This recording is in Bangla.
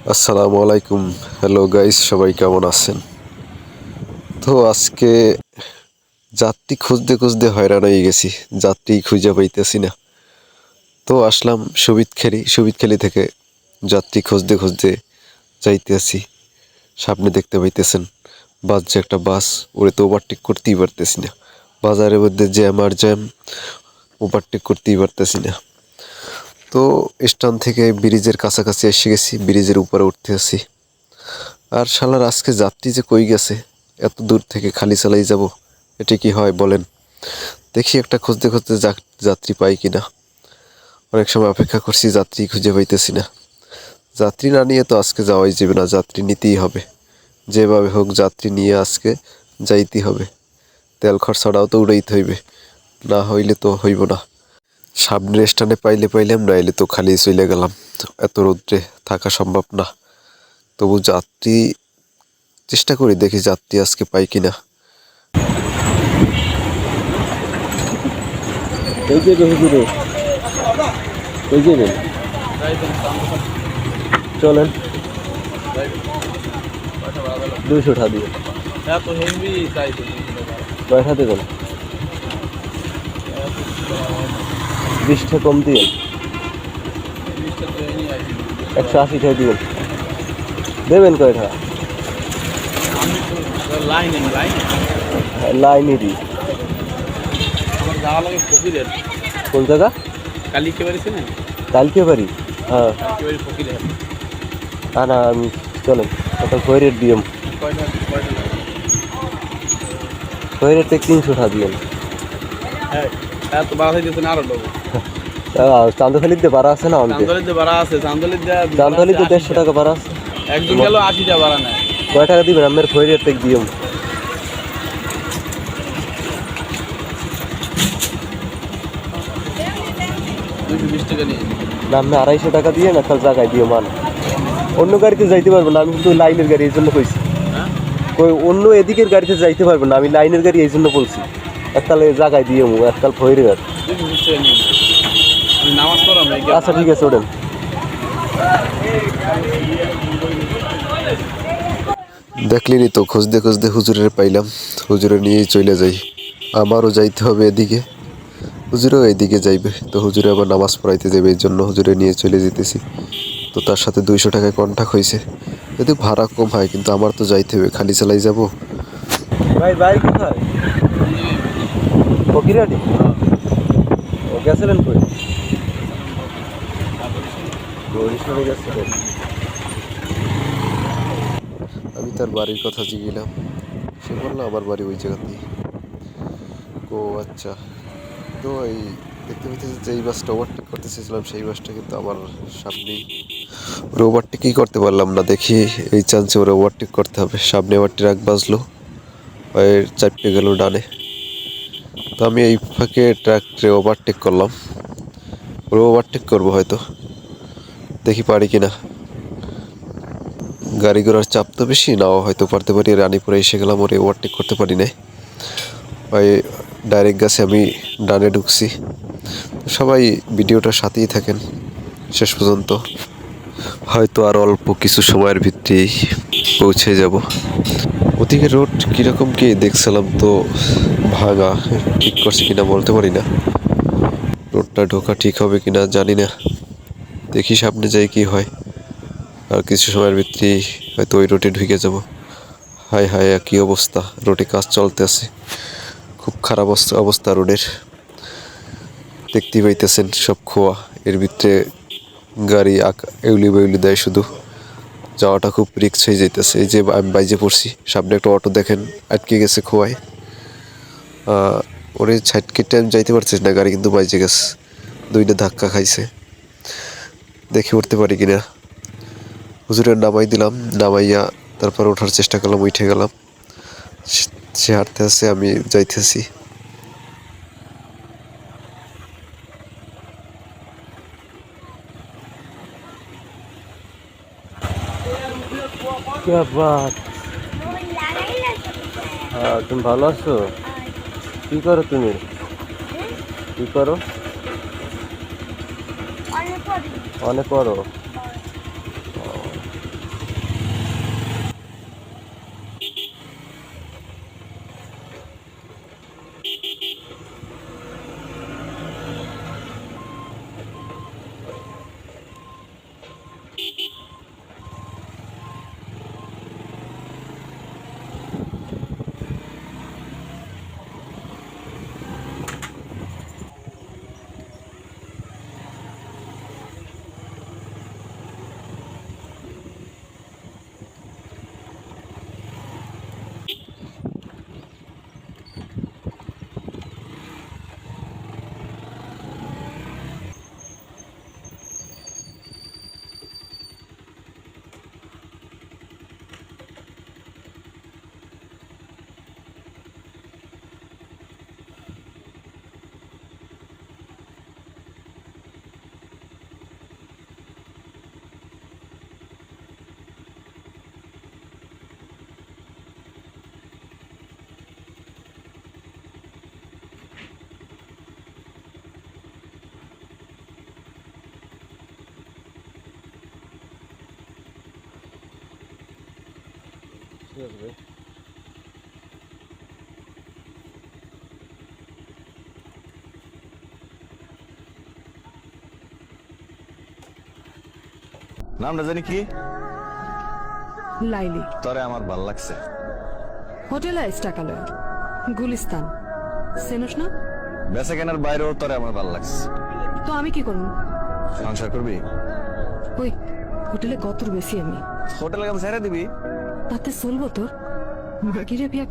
আসসালামু আলাইকুম। হ্যালো গাইস, সবাই কেমন আছেন? তো আজকে যাত্রী খুঁজতে খুঁজতে হয়রান হয়ে গেছি। যাত্রী খুঁজে পাইতেছি না। তো আসলাম সুবিদখালি থেকে যাত্রী খুঁজতে খুঁজতে যাইতেছি। সামনে দেখতে পাইতেছেন বাস, যে একটা বাস, ওরে তো ওভারটেক করতেই পারতেছি না। বাজারের মধ্যে জ্যাম আর জ্যাম, ওভারটেক করতেই পারতেছি না। তো স্ট্যান্ড থেকে ব্রিজের কাছাকাছি এসে গেছি, ব্রিজের উপরে উঠতে আছি। আর শালার আজকে যাত্রী যে কই গেছে, এত দূর থেকে খালি চালাই যাব, এটা কি হয় বলেন? দেখি একটা খুঁজতে খুঁজতে যাত্রী পাই কিনা। অনেক সময় অপেক্ষা করছি, যাত্রী খুঁজে পাইতেছি না। যাত্রী না নিয়ে তো আজকে যাওয়াই যাবে না, যাত্রী নিতেই হবে। যেভাবে হোক যাত্রী নিয়ে আজকে যাইতেই হবে। তেল খরচাটাও তো উড়াইতে হইবে, না হইলে তো হইব না। সামনের স্ট্যান্ডে পাইলাম, নাইলে তো খালি চলে গেলাম। এত রৌদ্রে থাকা সম্ভব না। তবু যাত্রী চেষ্টা করি, দেখি যাত্রী আজকে পাই কিনা। কই যাবে হুজুরে? কই যাবেন? চলেন 200 টাকা দিয়ে। কয়টা দেবেন? 20 টাকা কম দিয়ে 180 টাকা দিবেন। দেবেন কয়টা? লাইনেরই। কোন জায়গা? কালকে বাড়ি। হ্যাঁ না আমি চলেন ওটা খৈরের দিম। খৈরের থেকে 300 টাকা দিবেন। চান্দখালিতে ভাড়া আছে না? চান্দখালিতে 150 টাকা ভাড়া আছে। একজন গেল 80 টাকা ভাড়া নেয়। কয় টাকা দিবেন? আমার খৈরের থেকে দিম। না আপনি 250 টাকা দিয়ে না তার জায়গায় দিও মান। অন্য গাড়িতে যাইতে পারবো না, আমি কিন্তু লাইনের গাড়ি এই জন্য কইছি। অন্য এদিকের গাড়িতে যাইতে পারবো না, আমি লাইনের গাড়ি এই জন্য বলছি। এককাল জায়গায় দিয়ে এককাল ভৈরে গাড়ি। আচ্ছা ঠিক আছে, ওঠেন। দেখলেনি তো, খুঁজতে খুঁজতে হুজুরের পাইলাম। হুজুরে নিয়েই চলে যাই। আমারও যাইতে হবে এদিকে, হুজুরেও এদিকে যাইবে। তো হুজুরে আবার নামাজ পড়াইতে যাবে, এই জন্য হুজুরে নিয়ে চলে যেতেছি। তো তার সাথে 200 টাকায় কন্ট্যাক্ট হয়েছে। যদি ভাড়া কম হয়, কিন্তু আমার তো যাইতে হবে, খালি চালাই যাব। ভাই ভাই কোথায়? ফকিরাটি। ও গেছিলেন কই? বরিশালে গেছিলেন। আমি তার বাড়ির কথা জিজ্ঞেলাম, সে বললো আমার বাড়ি ওই জায়গাতেই। ও আচ্ছা। তো এই দেখতে পেতেছি যে এই বাসটা ওভারটেক করতে চেয়েছিলাম, সেই বাসটা কিন্তু আমার সামনেই। ওরা ওভারটেকই করতে পারলাম না। দেখি এই চান্সে ওরা ওভারটেক করতে হবে। সামনে আবার ট্রাক বাজলো, এর চাপটে গেল ডানে। তো আমি এই ফাঁকে ট্রাককে ওভারটেক করলাম। ওরা ওভারটেক করবো হয়তো, দেখি পারি কিনা। গাড়ি ঘোড়ার চাপ তো বেশি, নাও হয়তো পারতে পারি। রানীপুরে এসে গেলাম, ওরে ওভারটেক করতে পারি নাই। ওই ডাইরেক্ট গাছে আমি ডানে ঢুকছি। সবাই ভিডিওটার সাথেই থাকেন শেষ পর্যন্ত। হয়তো আর অল্প কিছু সময়ের ভিতরেই পৌঁছে যাব। ওদিকে রোড কীরকম কি দেখছিলাম তো, ভাঙা। ঠিক করছে কিনা বলতে পারি না, রোডটা ঢোকা ঠিক হবে কিনা জানি না। দেখি সামনে যাই কি হয়। আর কিছু সময়ের ভিতরেই হয়তো ওই রোডে ঢুকে যাব। হায় হায়, একই অবস্থা, রোডে কাজ চলতে আছে। খুব খারাপ অবস্থা রোডের। দেখতেই পাইতেছেন সব খোয়া, এর ভিতরে গাড়ি এউলি বেউলি দেয় শুধু। যাওয়াটা খুব রিস্ক হয়ে যাইতেছে। এই যে আমি বাইজে পড়ছি, সামনে একটা অটো দেখেন আটকে গেছে খোয়ায়। ওরে সাইড কেটে আমি যাইতে পারছিস না, গাড়ি কিন্তু বাইজে গেছে, দুইটা ধাক্কা খাইছে। দেখি উঠতে পারি কিনা। হুজুরের নামাই দিলাম, নামাইয়া তারপর ওঠার চেষ্টা করলাম, উঠে গেলাম। সে হাঁটতে আসছে, আমি যাইতেছি। क्या बात। হ্যাঁ তুমি ভালো আছো? কি করো তুমি? কি করো? অনেক পড়ো। আসবে। নামটা জানি কি? লাইলি। তরে আমার ভাল লাগছে। হোটেল আইস টাকালয় গুলিস্তান চেনস না? বেচা কেনার বাইরেও তরে আমার ভাল লাগছে। তো আমি কি করবো? সংসার করবি? ওই হোটেলে কত বেশি আমি হোটেলে কাম ছেড়ে দিবি? তাতে চলবো তোর? কিরে বিয়া